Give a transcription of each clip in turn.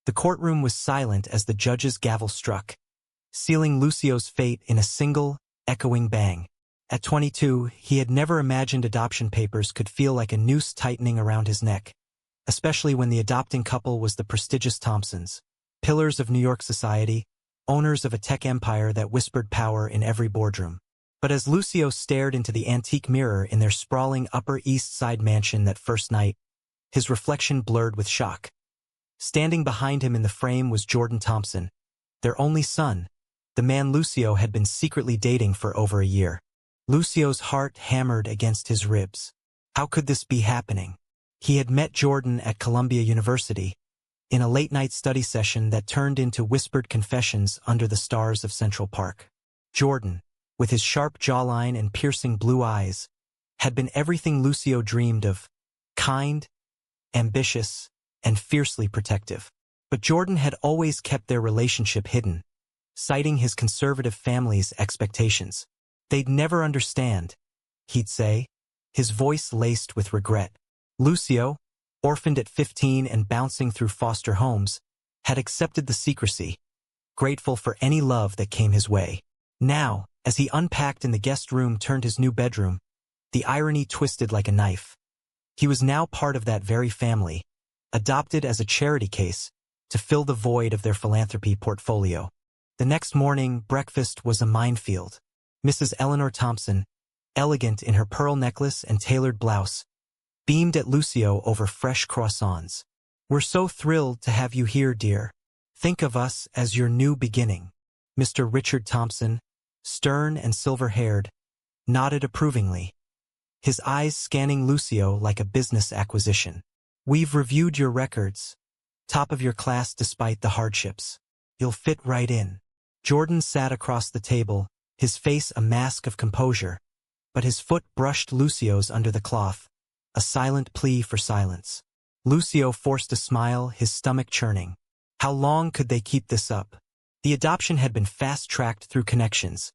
The courtroom was silent as the judge's gavel struck, sealing Lucio's fate in a single, echoing bang. At 22, he had never imagined adoption papers could feel like a noose tightening around his neck, especially when the adopting couple was the prestigious Thompsons, pillars of New York society, owners of a tech empire that whispered power in every boardroom. But as Lucio stared into the antique mirror in their sprawling Upper East Side mansion that first night, his reflection blurred with shock. Standing behind him in the frame was Jordan Thompson, their only son, the man Lucio had been secretly dating for over a year. Lucio's heart hammered against his ribs. How could this be happening? He had met Jordan at Columbia University, in a late-night study session that turned into whispered confessions under the stars of Central Park. Jordan, with his sharp jawline and piercing blue eyes, had been everything Lucio dreamed of: kind, ambitious, and fiercely protective. But Jordan had always kept their relationship hidden, citing his conservative family's expectations. "They'd never understand," he'd say, his voice laced with regret. Lucio, orphaned at 15 and bouncing through foster homes, had accepted the secrecy, grateful for any love that came his way. Now, as he unpacked in the guest room turned his new bedroom, the irony twisted like a knife. He was now part of that very family, adopted as a charity case to fill the void of their philanthropy portfolio. The next morning, breakfast was a minefield. Mrs. Eleanor Thompson, elegant in her pearl necklace and tailored blouse, beamed at Lucio over fresh croissants. "We're so thrilled to have you here, dear. Think of us as your new beginning." Mr. Richard Thompson, stern and silver-haired, nodded approvingly, his eyes scanning Lucio like a business acquisition. "We've reviewed your records. Top of your class despite the hardships. You'll fit right in." Jordan sat across the table, his face a mask of composure, but his foot brushed Lucio's under the cloth, a silent plea for silence. Lucio forced a smile, his stomach churning. How long could they keep this up? The adoption had been fast-tracked through connections,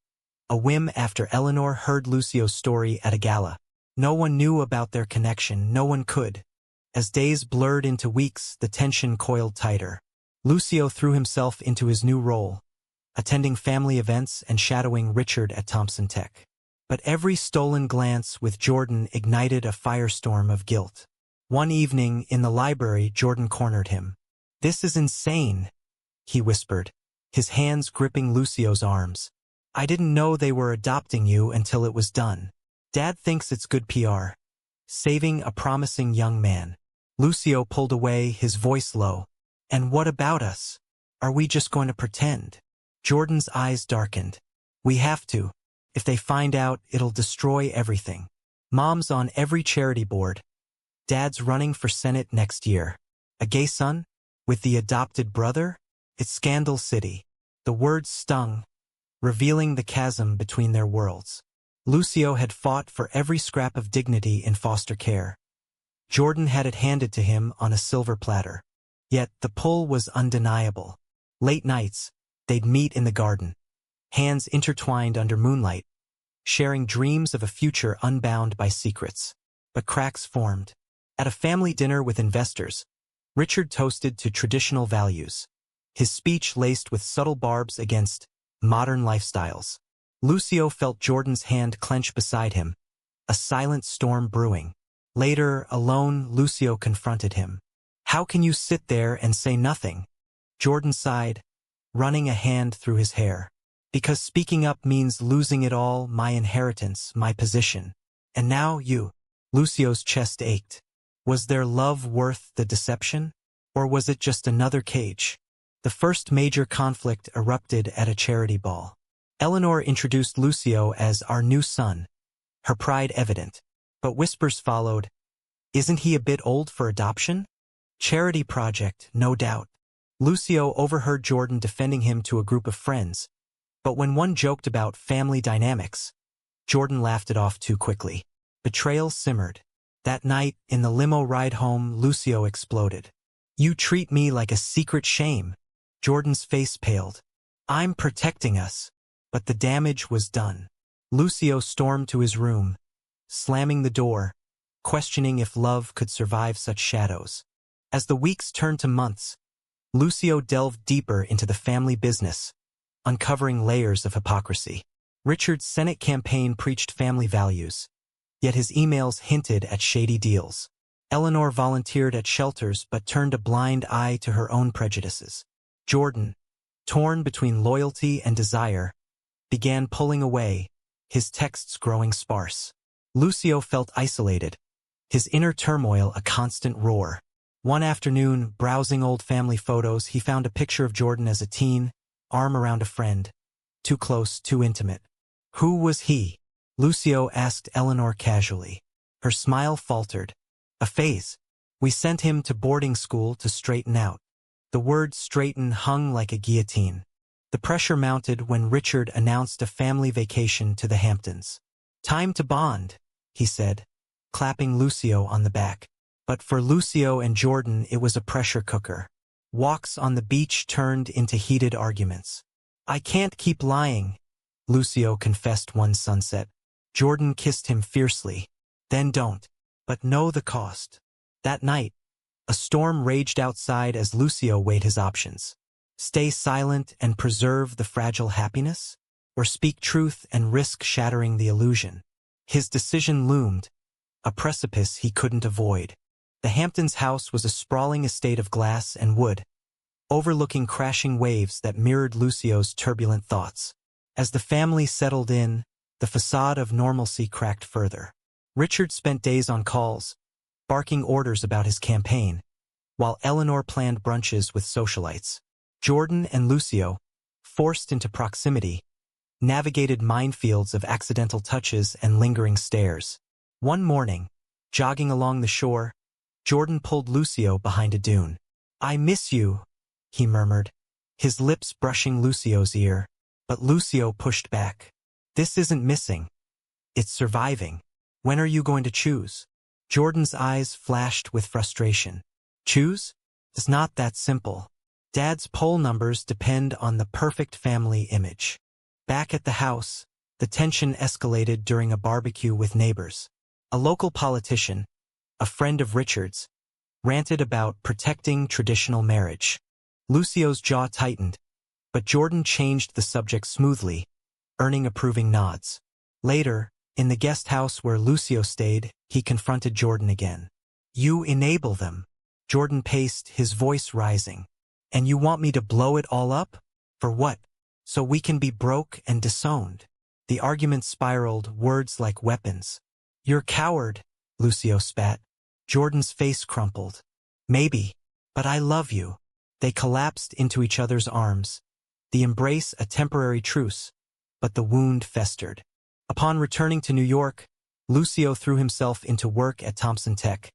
a whim after Eleanor heard Lucio's story at a gala. No one knew about their connection, no one could. As days blurred into weeks, the tension coiled tighter. Lucio threw himself into his new role, attending family events and shadowing Richard at Thompson Tech. But every stolen glance with Jordan ignited a firestorm of guilt. One evening, in the library, Jordan cornered him. "This is insane," he whispered, his hands gripping Lucio's arms. "I didn't know they were adopting you until it was done. Dad thinks it's good PR. Saving a promising young man." Lucio pulled away, his voice low. "And what about us? Are we just going to pretend?" Jordan's eyes darkened. "We have to. If they find out, it'll destroy everything. Mom's on every charity board. Dad's running for Senate next year. A gay son? With the adopted brother? It's Scandal City." The words stung, revealing the chasm between their worlds. Lucio had fought for every scrap of dignity in foster care. Jordan had it handed to him on a silver platter. Yet the pull was undeniable. Late nights, they'd meet in the garden, hands intertwined under moonlight, sharing dreams of a future unbound by secrets. But cracks formed. At a family dinner with investors, Richard toasted to traditional values, his speech laced with subtle barbs against modern lifestyles. Lucio felt Jordan's hand clench beside him, a silent storm brewing. Later, alone, Lucio confronted him. "How can you sit there and say nothing?" Jordan sighed, running a hand through his hair. "Because speaking up means losing it all, my inheritance, my position. And now you." Lucio's chest ached. Was their love worth the deception? Or was it just another cage? The first major conflict erupted at a charity ball. Eleanor introduced Lucio as our new son, her pride evident. But whispers followed. "Isn't he a bit old for adoption?" "Charity project, no doubt." Lucio overheard Jordan defending him to a group of friends, but when one joked about family dynamics, Jordan laughed it off too quickly. Betrayal simmered. That night, in the limo ride home, Lucio exploded. "You treat me like a secret shame." Jordan's face paled. "I'm protecting us." But the damage was done. Lucio stormed to his room, slamming the door, questioning if love could survive such shadows. As the weeks turned to months, Lucio delved deeper into the family business, uncovering layers of hypocrisy. Richard's Senate campaign preached family values, yet his emails hinted at shady deals. Eleanor volunteered at shelters but turned a blind eye to her own prejudices. Jordan, torn between loyalty and desire, began pulling away, his texts growing sparse. Lucio felt isolated, his inner turmoil a constant roar. One afternoon, browsing old family photos, he found a picture of Jordan as a teen, arm around a friend. Too close, too intimate. Who was he? Lucio asked Eleanor casually. Her smile faltered. A phase. We sent him to boarding school to straighten out. The word straighten hung like a guillotine. The pressure mounted when Richard announced a family vacation to the Hamptons. Time to bond, he said, clapping Lucio on the back. But for Lucio and Jordan it was a pressure cooker. Walks on the beach turned into heated arguments. I can't keep lying, Lucio confessed one sunset. Jordan kissed him fiercely. Then don't. But know the cost. That night, a storm raged outside as Lucio weighed his options. Stay silent and preserve the fragile happiness? Or speak truth and risk shattering the illusion? His decision loomed, a precipice he couldn't avoid. The Hamptons' house was a sprawling estate of glass and wood, overlooking crashing waves that mirrored Lucio's turbulent thoughts. As the family settled in, the facade of normalcy cracked further. Richard spent days on calls, barking orders about his campaign, while Eleanor planned brunches with socialites. Jordan and Lucio, forced into proximity, navigated minefields of accidental touches and lingering stares. One morning, jogging along the shore, Jordan pulled Lucio behind a dune. I miss you, he murmured, his lips brushing Lucio's ear, but Lucio pushed back. This isn't missing. It's surviving. When are you going to choose? Jordan's eyes flashed with frustration. Choose? It's not that simple. Dad's poll numbers depend on the perfect family image. Back at the house, the tension escalated during a barbecue with neighbors. A local politician, a friend of Richard's, ranted about protecting traditional marriage. Lucio's jaw tightened, but Jordan changed the subject smoothly, earning approving nods. Later, in the guest house where Lucio stayed, he confronted Jordan again. You enable them. Jordan paced, his voice rising. And you want me to blow it all up? For what? So we can be broke and disowned. The argument spiraled, words like weapons. You're coward, Lucio spat. Jordan's face crumpled. Maybe, but I love you. They collapsed into each other's arms. The embrace a temporary truce, but the wound festered. Upon returning to New York, Lucio threw himself into work at Thompson Tech,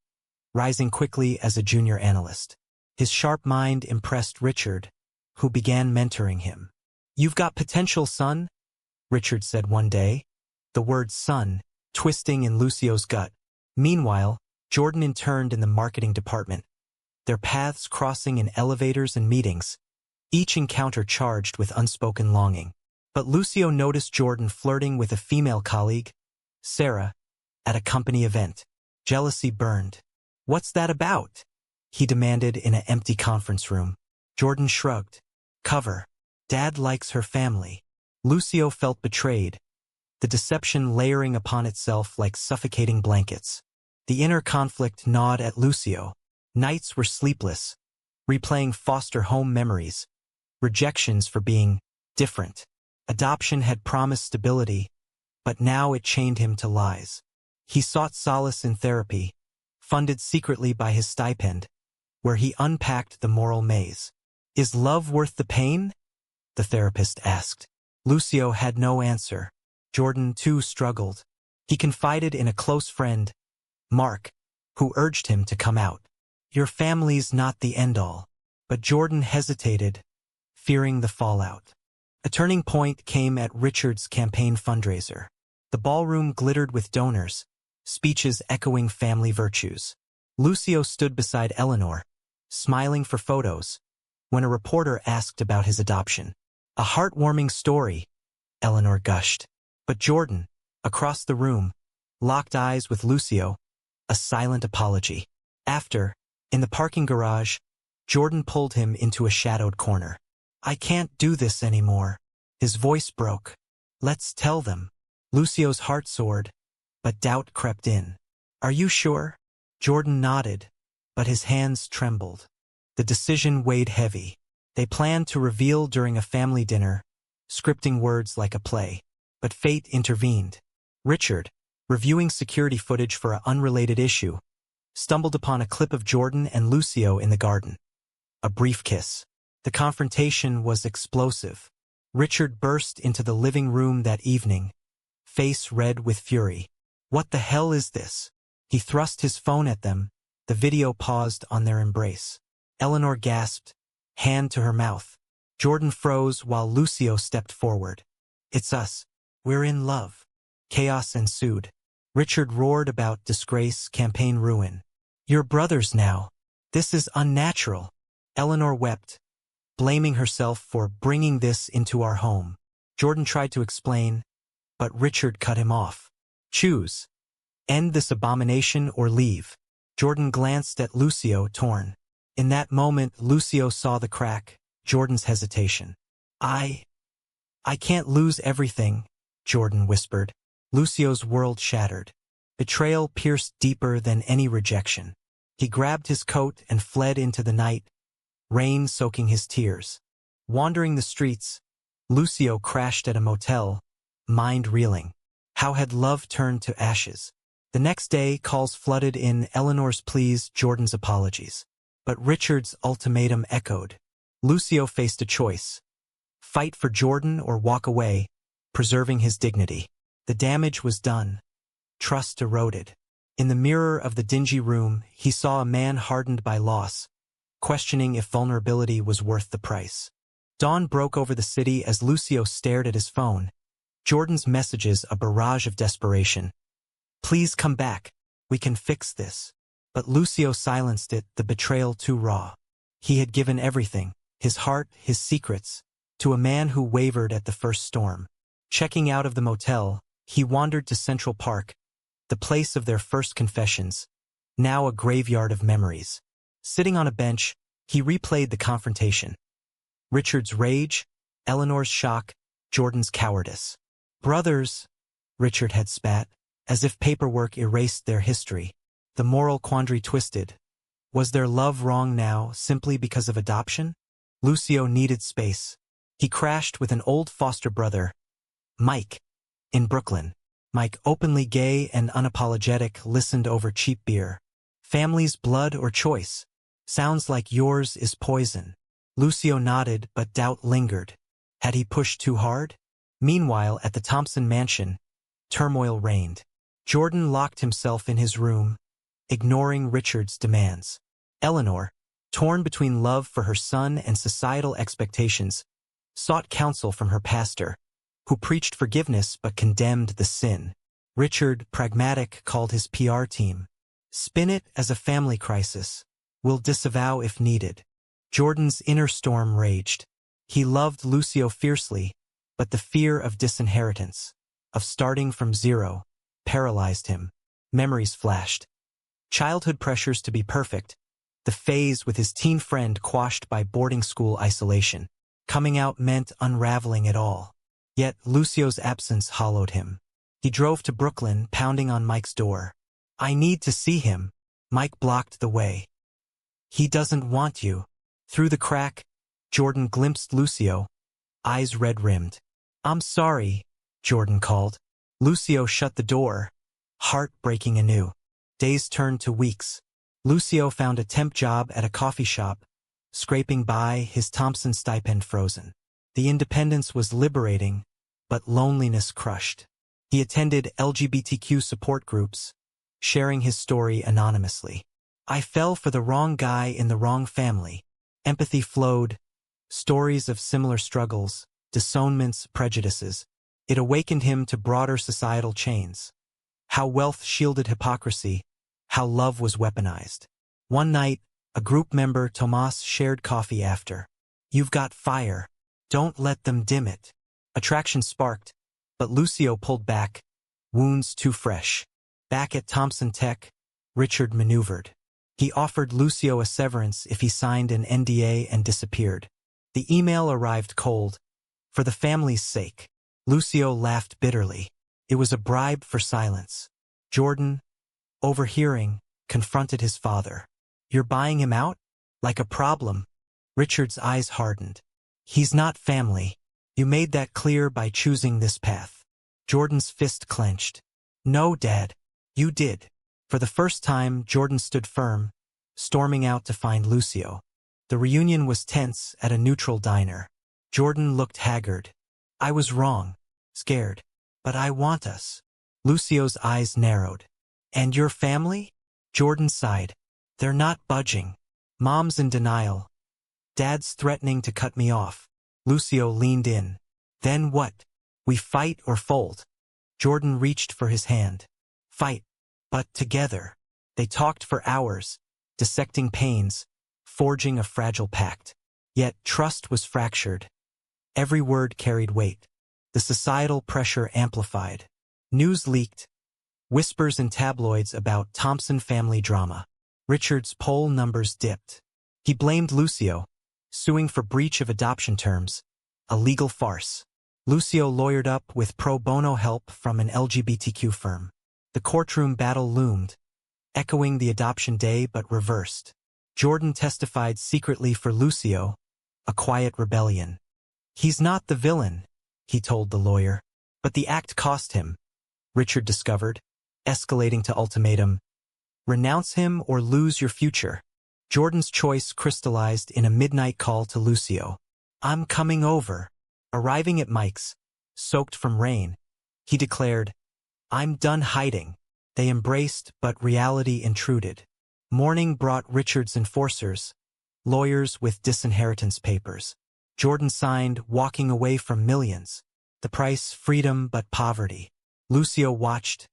rising quickly as a junior analyst. His sharp mind impressed Richard, who began mentoring him. You've got potential, son, Richard said one day, the word son twisting in Lucio's gut. Meanwhile, Jordan interned in the marketing department, their paths crossing in elevators and meetings, each encounter charged with unspoken longing. But Lucio noticed Jordan flirting with a female colleague, Sarah, at a company event. Jealousy burned. What's that about? He demanded in an empty conference room. Jordan shrugged. Cover. Dad likes her family. Lucio felt betrayed, the deception layering upon itself like suffocating blankets. The inner conflict gnawed at Lucio. Nights were sleepless, replaying foster home memories, rejections for being different. Adoption had promised stability, but now it chained him to lies. He sought solace in therapy, funded secretly by his stipend, where he unpacked the moral maze. Is love worth the pain? The therapist asked. Lucio had no answer. Jordan, too, struggled. He confided in a close friend, Mark, who urged him to come out. Your family's not the end-all. But Jordan hesitated, fearing the fallout. A turning point came at Richard's campaign fundraiser. The ballroom glittered with donors, speeches echoing family virtues. Lucio stood beside Eleanor, smiling for photos, when a reporter asked about his adoption. A heartwarming story, Eleanor gushed. But Jordan, across the room, locked eyes with Lucio, a silent apology. After, in the parking garage, Jordan pulled him into a shadowed corner. I can't do this anymore. His voice broke. Let's tell them. Lucio's heart soared, but doubt crept in. Are you sure? Jordan nodded, but his hands trembled. The decision weighed heavy. They planned to reveal during a family dinner, scripting words like a play. But fate intervened. Richard, reviewing security footage for an unrelated issue, stumbled upon a clip of Jordan and Lucio in the garden. A brief kiss. The confrontation was explosive. Richard burst into the living room that evening, face red with fury. What the hell is this? He thrust his phone at them. The video paused on their embrace. Eleanor gasped, hand to her mouth. Jordan froze while Lucio stepped forward. It's us. We're in love. Chaos ensued. Richard roared about disgrace, campaign ruin. You're brothers now. This is unnatural. Eleanor wept, blaming herself for bringing this into our home. Jordan tried to explain, but Richard cut him off. Choose. End this abomination or leave. Jordan glanced at Lucio, torn. In that moment, Lucio saw the crack, Jordan's hesitation. I can't lose everything, Jordan whispered. Lucio's world shattered. Betrayal pierced deeper than any rejection. He grabbed his coat and fled into the night, rain soaking his tears. Wandering the streets, Lucio crashed at a motel, mind reeling. How had love turned to ashes? The next day, calls flooded in, Eleanor's pleas, Jordan's apologies. But Richard's ultimatum echoed. Lucio faced a choice. Fight for Jordan or walk away, preserving his dignity. The damage was done. Trust eroded. In the mirror of the dingy room, he saw a man hardened by loss, questioning if vulnerability was worth the price. Dawn broke over the city as Lucio stared at his phone. Jordan's messages a barrage of desperation. Please come back. We can fix this. But Lucio silenced it, the betrayal too raw. He had given everything, his heart, his secrets, to a man who wavered at the first storm. Checking out of the motel, he wandered to Central Park, the place of their first confessions, now a graveyard of memories. Sitting on a bench, he replayed the confrontation. Richard's rage, Eleanor's shock, Jordan's cowardice. Brothers, Richard had spat, as if paperwork erased their history. The moral quandary twisted. Was their love wrong now simply because of adoption? Lucio needed space. He crashed with an old foster brother, Mike, in Brooklyn. Mike, openly gay and unapologetic, listened over cheap beer. Family's blood or choice? Sounds like yours is poison. Lucio nodded, but doubt lingered. Had he pushed too hard? Meanwhile, at the Thompson mansion, turmoil reigned. Jordan locked himself in his room, ignoring Richard's demands. Eleanor, torn between love for her son and societal expectations, sought counsel from her pastor, who preached forgiveness but condemned the sin. Richard, pragmatic, called his PR team. Spin it as a family crisis. We'll disavow if needed. Jordan's inner storm raged. He loved Lucio fiercely, but the fear of disinheritance, of starting from zero, paralyzed him. Memories flashed. Childhood pressures to be perfect, the phase with his teen friend quashed by boarding school isolation. Coming out meant unraveling it all. Yet Lucio's absence hollowed him. He drove to Brooklyn, pounding on Mike's door. I need to see him. Mike blocked the way. He doesn't want you. Through the crack, Jordan glimpsed Lucio, eyes red-rimmed. I'm sorry, Jordan called. Lucio shut the door, heart breaking anew. Days turned to weeks. Lucio found a temp job at a coffee shop, scraping by, his Thompson stipend frozen. The independence was liberating, but loneliness crushed. He attended LGBTQ support groups, sharing his story anonymously. I fell for the wrong guy in the wrong family. Empathy flowed, stories of similar struggles, disownments, prejudices. It awakened him to broader societal chains. How wealth shielded hypocrisy, how love was weaponized. One night, a group member, Tomas, shared coffee after. You've got fire. Don't let them dim it. Attraction sparked, but Lucio pulled back, wounds too fresh. Back at Thompson Tech, Richard maneuvered. He offered Lucio a severance if he signed an NDA and disappeared. The email arrived cold. For the family's sake. Lucio laughed bitterly. It was a bribe for silence. Jordan, overhearing, confronted his father. You're buying him out? Like a problem. Richard's eyes hardened. He's not family. You made that clear by choosing this path. Jordan's fist clenched. No, Dad. You did. For the first time, Jordan stood firm, storming out to find Lucio. The reunion was tense at a neutral diner. Jordan looked haggard. I was wrong. Scared. But I want us. Lucio's eyes narrowed. And your family? Jordan sighed. They're not budging. Mom's in denial. Dad's threatening to cut me off. Lucio leaned in. Then what? We fight or fold? Jordan reached for his hand. Fight. But together. They talked for hours, dissecting pains, forging a fragile pact. Yet trust was fractured. Every word carried weight. The societal pressure amplified. News leaked. Whispers in tabloids about Thompson family drama. Richard's poll numbers dipped. He blamed Lucio, suing for breach of adoption terms, a legal farce. Lucio lawyered up with pro bono help from an LGBTQ firm. The courtroom battle loomed, echoing the adoption day but reversed. Jordan testified secretly for Lucio, a quiet rebellion. He's not the villain, he told the lawyer. But the act cost him, Richard discovered, escalating to ultimatum. Renounce him or lose your future. Jordan's choice crystallized in a midnight call to Lucio. I'm coming over. Arriving at Mike's, soaked from rain, he declared, I'm done hiding. They embraced, but reality intruded. Morning brought Richard's enforcers, lawyers with disinheritance papers. Jordan signed, walking away from millions. The price, freedom but poverty. Lucio watched,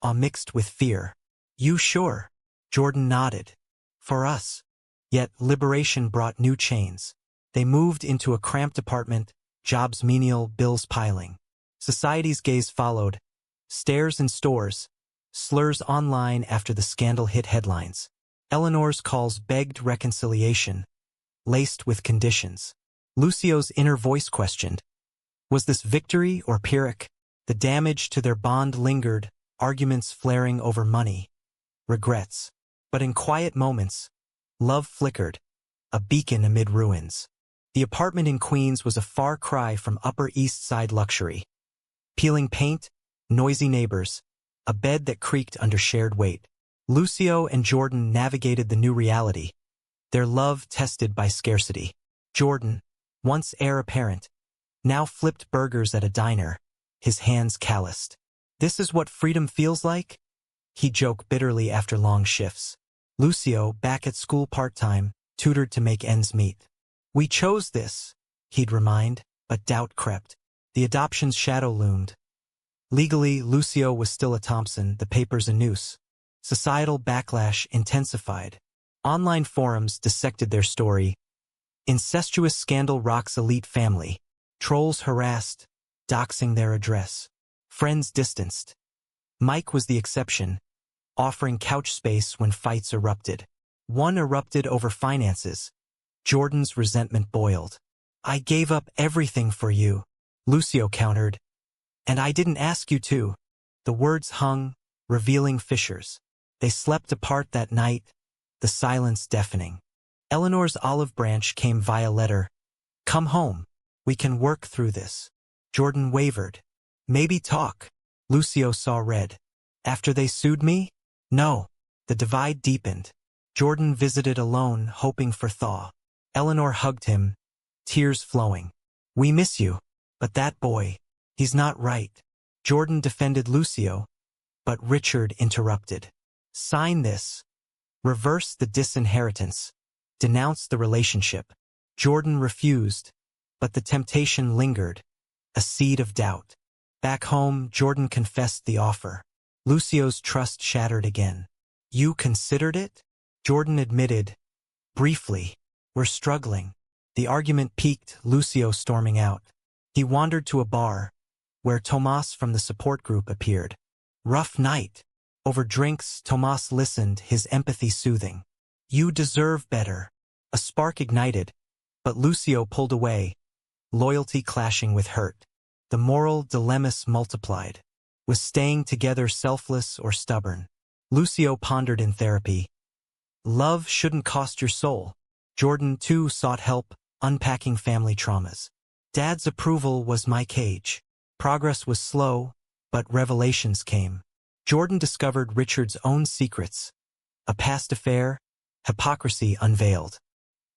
awe mixed with fear. You sure? Jordan nodded. For us. Yet liberation brought new chains. They moved into a cramped apartment, jobs menial, bills piling. Society's gaze followed. Stares in stores, slurs online after the scandal hit headlines. Eleanor's calls begged reconciliation, laced with conditions. Lucio's inner voice questioned. Was this victory or Pyrrhic? The damage to their bond lingered, arguments flaring over money. Regrets. But in quiet moments, love flickered, a beacon amid ruins. The apartment in Queens was a far cry from Upper East Side luxury. Peeling paint, noisy neighbors, a bed that creaked under shared weight. Lucio and Jordan navigated the new reality, their love tested by scarcity. Jordan, once heir apparent, now flipped burgers at a diner, his hands calloused. This is what freedom feels like? He'd joke bitterly after long shifts. Lucio, back at school part-time, tutored to make ends meet. We chose this, he'd remind, but doubt crept. The adoption's shadow loomed. Legally, Lucio was still a Thompson, the papers a noose. Societal backlash intensified. Online forums dissected their story. Incestuous scandal rocks elite family. Trolls harassed, doxing their address. Friends distanced. Mike was the exception, offering couch space when fights erupted. One erupted over finances. Jordan's resentment boiled. I gave up everything for you, Lucio countered. And I didn't ask you to. The words hung, revealing fissures. They slept apart that night, the silence deafening. Eleanor's olive branch came via letter. Come home. We can work through this. Jordan wavered. Maybe talk. Lucio saw red. After they sued me? No. The divide deepened. Jordan visited alone, hoping for thaw. Eleanor hugged him, tears flowing. We miss you. But that boy, he's not right. Jordan defended Lucio, but Richard interrupted. Sign this. Reverse the disinheritance. Denounce the relationship. Jordan refused, but the temptation lingered, a seed of doubt. Back home, Jordan confessed the offer. Lucio's trust shattered again. You considered it? Jordan admitted, briefly. We're struggling. The argument peaked, Lucio storming out. He wandered to a bar, where Tomas from the support group appeared. Rough night. Over drinks, Tomas listened, his empathy soothing. You deserve better. A spark ignited, but Lucio pulled away, loyalty clashing with hurt. The moral dilemmas multiplied. Was staying together selfless or stubborn? Lucio pondered in therapy. Love shouldn't cost your soul. Jordan, too, sought help, unpacking family traumas. Dad's approval was my cage. Progress was slow, but revelations came. Jordan discovered Richard's own secrets. A past affair, hypocrisy unveiled.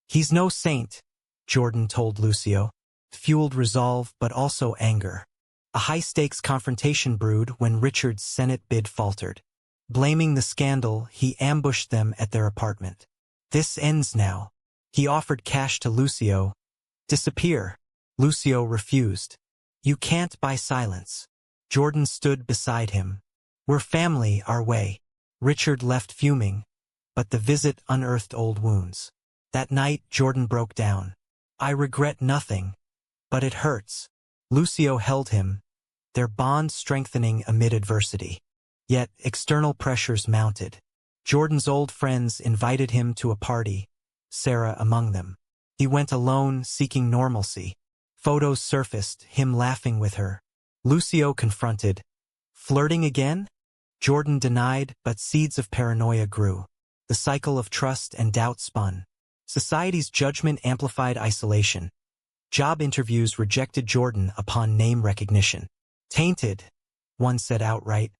He's no saint, Jordan told Lucio. Fueled resolve but also anger. A high-stakes confrontation brewed when Richard's Senate bid faltered. Blaming the scandal, he ambushed them at their apartment. This ends now. He offered cash to Lucio. Disappear. Lucio refused. You can't buy silence. Jordan stood beside him. We're family our way. Richard left fuming, but the visit unearthed old wounds. That night, Jordan broke down. I regret nothing, but it hurts. Lucio held him, their bond strengthening amid adversity. Yet, external pressures mounted. Jordan's old friends invited him to a party, Sarah among them. He went alone, seeking normalcy. Photos surfaced, him laughing with her. Lucio confronted. Flirting again? Jordan denied, but seeds of paranoia grew. The cycle of trust and doubt spun. Society's judgment amplified isolation. Job interviews rejected Jordan upon name recognition. Tainted, one said outright.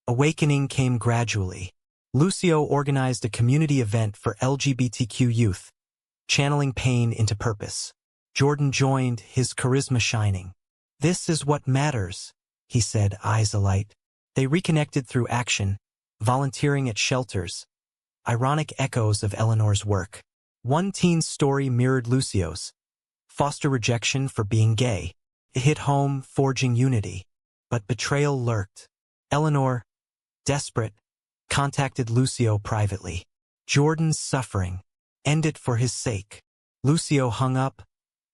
Awakening came gradually. Lucio organized a community event for LGBTQ youth, channeling pain into purpose. Jordan joined, his charisma shining. This is what matters, he said, eyes alight. They reconnected through action, volunteering at shelters. Ironic echoes of Eleanor's work. One teen's story mirrored Lucio's. Foster rejection for being gay. It hit home, forging unity. But betrayal lurked. Eleanor, desperate, contacted Lucio privately. Jordan's suffering. End it for his sake. Lucio hung up,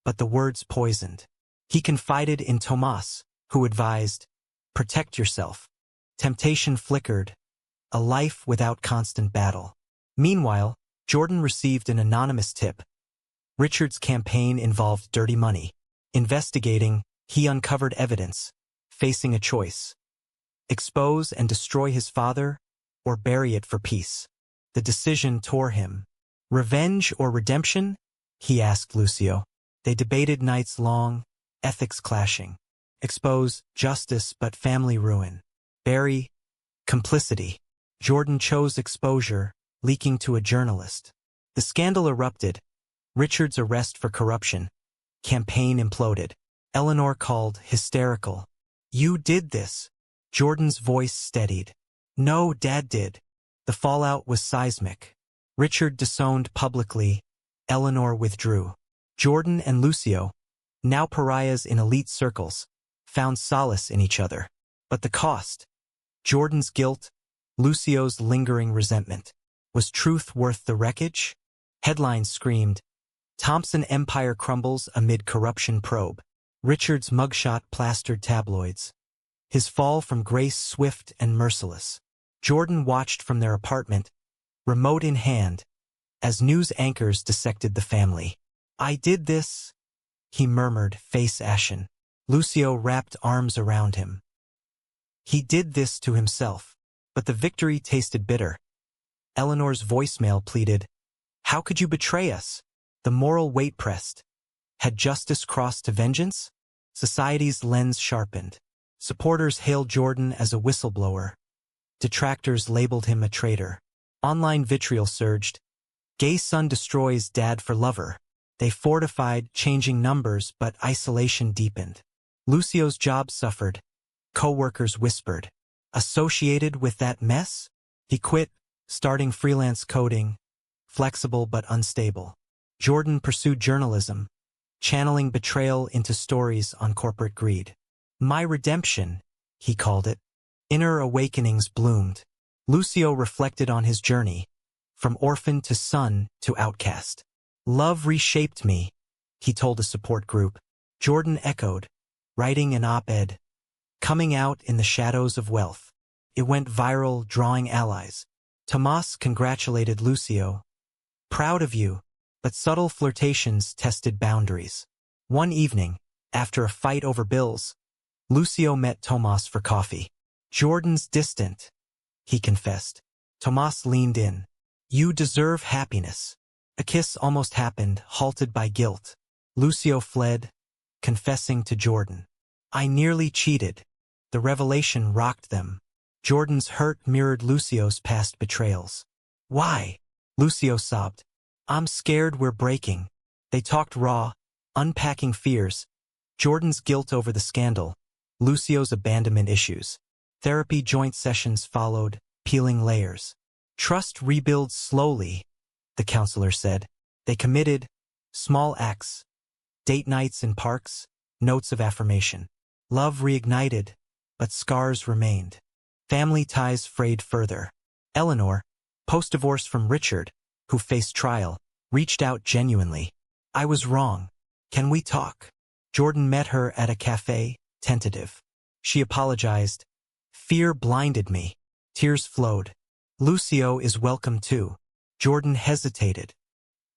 but the words poisoned. He confided in Tomas, who advised, protect yourself. Temptation flickered, a life without constant battle. Meanwhile, Jordan received an anonymous tip. Richard's campaign involved dirty money. Investigating, he uncovered evidence, facing a choice. Expose and destroy his father, or bury it for peace. The decision tore him. Revenge or redemption? He asked Lucio. They debated nights long, ethics clashing. Expose, justice but family ruin. Bury, complicity. Jordan chose exposure, leaking to a journalist. The scandal erupted. Richard's arrest for corruption. Campaign imploded. Eleanor called hysterical. You did this. Jordan's voice steadied. No, Dad did. The fallout was seismic. Richard disowned publicly. Eleanor withdrew. Jordan and Lucio, now pariahs in elite circles, found solace in each other. But the cost? Jordan's guilt, Lucio's lingering resentment. Was truth worth the wreckage? Headlines screamed, Thompson empire crumbles amid corruption probe. Richard's mugshot plastered tabloids. His fall from grace swift and merciless. Jordan watched from their apartment, remote in hand, as news anchors dissected the family. I did this, he murmured, face ashen. Lucio wrapped arms around him. He did this to himself, but the victory tasted bitter. Eleanor's voicemail pleaded, how could you betray us? The moral weight pressed. Had justice crossed to vengeance? Society's lens sharpened. Supporters hailed Jordan as a whistleblower. Detractors labeled him a traitor. Online vitriol surged. Gay son destroys dad for lover. They fortified, changing numbers, but isolation deepened. Lucio's job suffered. Co-workers whispered. Associated with that mess? He quit, starting freelance coding, flexible but unstable. Jordan pursued journalism, channeling betrayal into stories on corporate greed. My redemption, he called it. Inner awakenings bloomed. Lucio reflected on his journey, from orphan to son to outcast. Love reshaped me, he told a support group. Jordan echoed, writing an op-ed, coming out in the shadows of wealth. It went viral, drawing allies. Tomas congratulated Lucio. Proud of you. But subtle flirtations tested boundaries. One evening, after a fight over bills, Lucio met Tomas for coffee. Jordan's distant, he confessed. Tomas leaned in. You deserve happiness. A kiss almost happened, halted by guilt. Lucio fled, confessing to Jordan. I nearly cheated. The revelation rocked them. Jordan's hurt mirrored Lucio's past betrayals. Why? Lucio sobbed. I'm scared we're breaking. They talked raw, unpacking fears. Jordan's guilt over the scandal. Lucio's abandonment issues. Therapy joint sessions followed, peeling layers. Trust rebuilds slowly, the counselor said. They committed, small acts. Date nights in parks, notes of affirmation. Love reignited, but scars remained. Family ties frayed further. Eleanor, post-divorce from Richard, who faced trial, reached out genuinely. I was wrong. Can we talk? Jordan met her at a cafe, tentative. She apologized. Fear blinded me. Tears flowed. Lucio is welcome too. Jordan hesitated.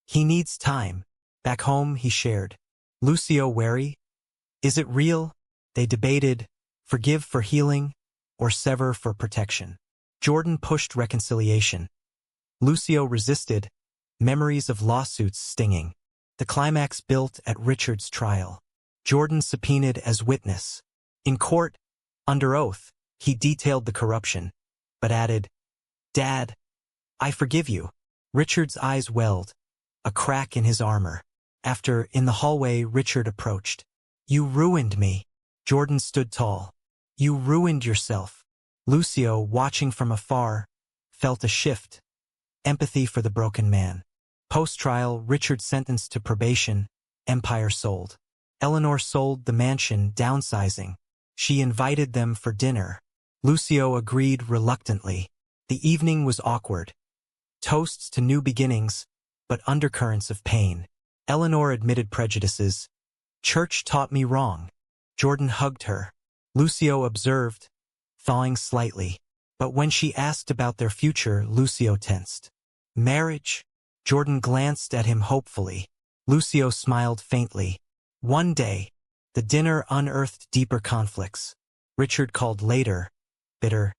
He needs time. Back home, he shared. Lucio wary? Is it real? They debated, forgive for healing, or sever for protection. Jordan pushed reconciliation. Lucio resisted, memories of lawsuits stinging. The climax built at Richard's trial. Jordan subpoenaed as witness. In court, under oath, he detailed the corruption, but added, Dad, I forgive you. Richard's eyes welled, a crack in his armor. After, in the hallway, Richard approached. You ruined me. Jordan stood tall. You ruined yourself. Lucio, watching from afar, felt a shift. Empathy for the broken man. Post-trial, Richard sentenced to probation, empire sold. Eleanor sold the mansion, downsizing. She invited them for dinner. Lucio agreed reluctantly. The evening was awkward. Toasts to new beginnings, but undercurrents of pain. Eleanor admitted prejudices. Church taught me wrong. Jordan hugged her. Lucio observed, thawing slightly. But when she asked about their future, Lucio tensed. Marriage? Jordan glanced at him hopefully. Lucio smiled faintly. One day, the dinner unearthed deeper conflicts. Richard called later, bitter.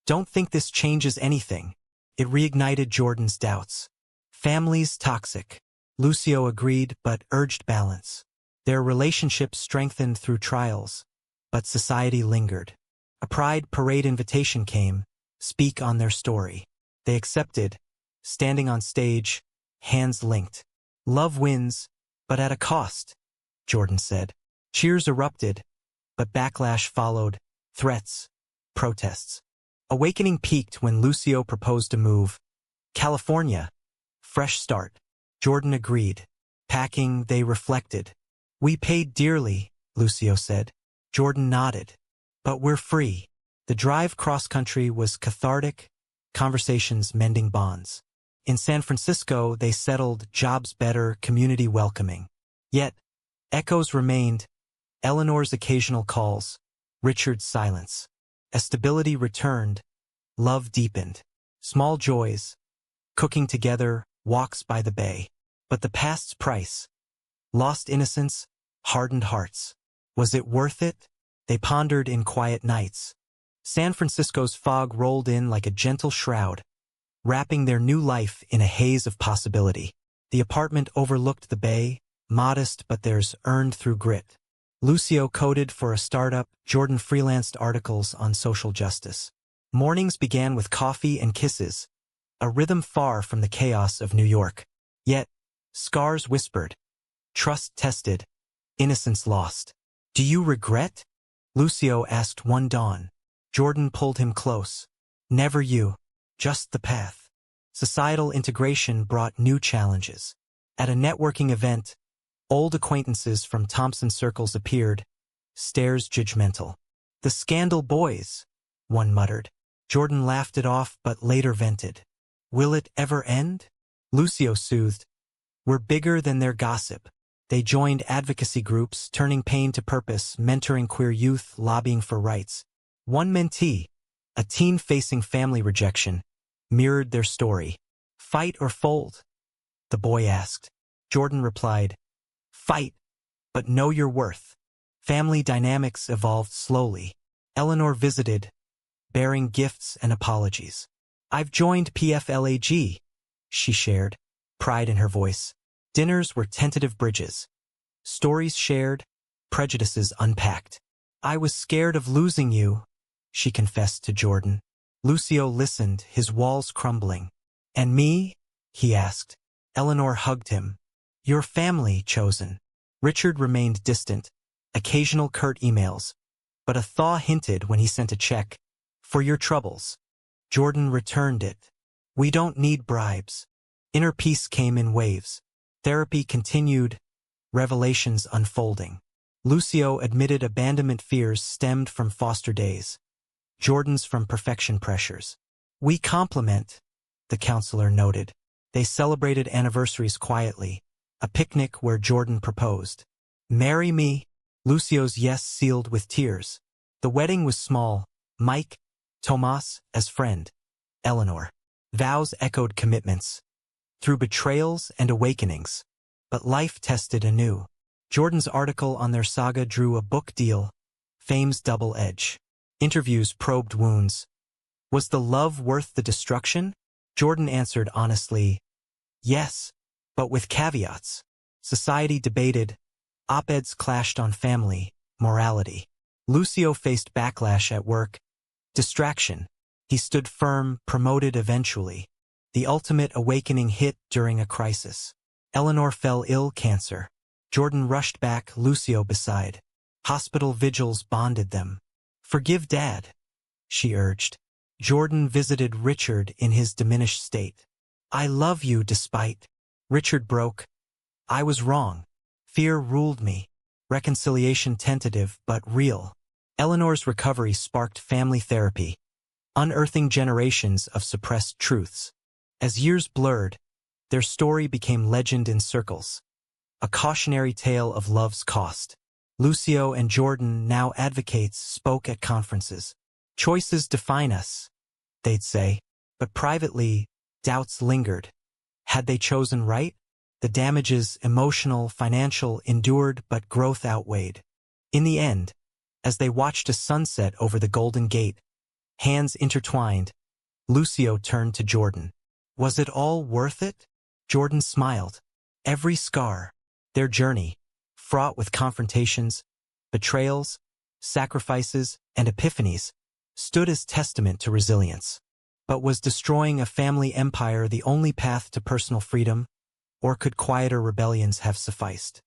Don't think this changes anything. It reignited Jordan's doubts. Family's toxic. Lucio agreed but urged balance. Their relationship strengthened through trials, but society lingered. A pride parade invitation came, speak on their story. They accepted, standing on stage, hands linked. Love wins, but at a cost, Jordan said. Cheers erupted, but backlash followed, threats, protests. Awakening peaked when Lucio proposed a move. California, fresh start. Jordan agreed. Packing, they reflected. We paid dearly, Lucio said. Jordan nodded. But we're free. The drive cross-country was cathartic, conversations mending bonds. In San Francisco, they settled, jobs better, community welcoming. Yet, echoes remained, Eleanor's occasional calls, Richard's silence. As stability returned, love deepened. Small joys, cooking together, walks by the bay. But the past's price, lost innocence, hardened hearts. Was it worth it? They pondered in quiet nights. San Francisco's fog rolled in like a gentle shroud, wrapping their new life in a haze of possibility. The apartment overlooked the bay, modest but theirs earned through grit. Lucio coded for a startup, Jordan freelanced articles on social justice. Mornings began with coffee and kisses, a rhythm far from the chaos of New York. Yet, scars whispered, trust tested, innocence lost. Do you regret? Lucio asked one dawn. Jordan pulled him close. Never you, just the path. Societal integration brought new challenges. At a networking event, old acquaintances from Thompson circles appeared, stares judgmental. The scandal boys, one muttered. Jordan laughed it off but later vented. Will it ever end? Lucio soothed. We're bigger than their gossip. They joined advocacy groups, turning pain to purpose, mentoring queer youth, lobbying for rights. One mentee, a teen facing family rejection, mirrored their story. Fight or fold. the boy asked. Jordan replied, "Fight, but know your worth." Family dynamics evolved slowly. Eleanor visited, bearing gifts and apologies. "I've joined PFLAG," she shared, pride in her voice. Dinners were tentative bridges. Stories shared, prejudices unpacked. "I was scared of losing you," she confessed to Jordan. Lucio listened, his walls crumbling. "And me?" he asked. Eleanor hugged him. "Your family, chosen." Richard remained distant, occasional curt emails, but a thaw hinted when he sent a check. "For your troubles." Jordan returned it. "We don't need bribes." Inner peace came in waves. Therapy continued, revelations unfolding. Lucio admitted abandonment fears stemmed from foster days. Jordan's from perfection pressures. "We complement," the counselor noted. They celebrated anniversaries quietly, a picnic where Jordan proposed. "Marry me?" Lucio's yes sealed with tears. The wedding was small. Mike, Tomas, as friend. Eleanor. Vows echoed commitments. Through betrayals and awakenings. But life tested anew. Jordan's article on their saga drew a book deal. Fame's double edge. Interviews probed wounds. Was the love worth the destruction? Jordan answered honestly, yes, but with caveats. Society debated. Op-eds clashed on family, morality. Lucio faced backlash at work. Distraction. He stood firm, promoted eventually. The ultimate awakening hit during a crisis. Eleanor fell ill, cancer. Jordan rushed back, Lucio beside. Hospital vigils bonded them. "Forgive Dad," she urged. Jordan visited Richard in his diminished state. "I love you despite." Richard broke. "I was wrong. Fear ruled me." Reconciliation tentative but real. Eleanor's recovery sparked family therapy, unearthing generations of suppressed truths. As years blurred, their story became legend in circles. A cautionary tale of love's cost. Lucio and Jordan, now advocates, spoke at conferences. "Choices define us," they'd say, but privately, doubts lingered. Had they chosen right? The damages, emotional, financial, endured, but growth outweighed. In the end, as they watched a sunset over the Golden Gate, hands intertwined, Lucio turned to Jordan. "Was it all worth it?" Jordan smiled. Every scar, their journey, fraught with confrontations, betrayals, sacrifices, and epiphanies, stood as testament to resilience. But was destroying a family empire the only path to personal freedom, or could quieter rebellions have sufficed?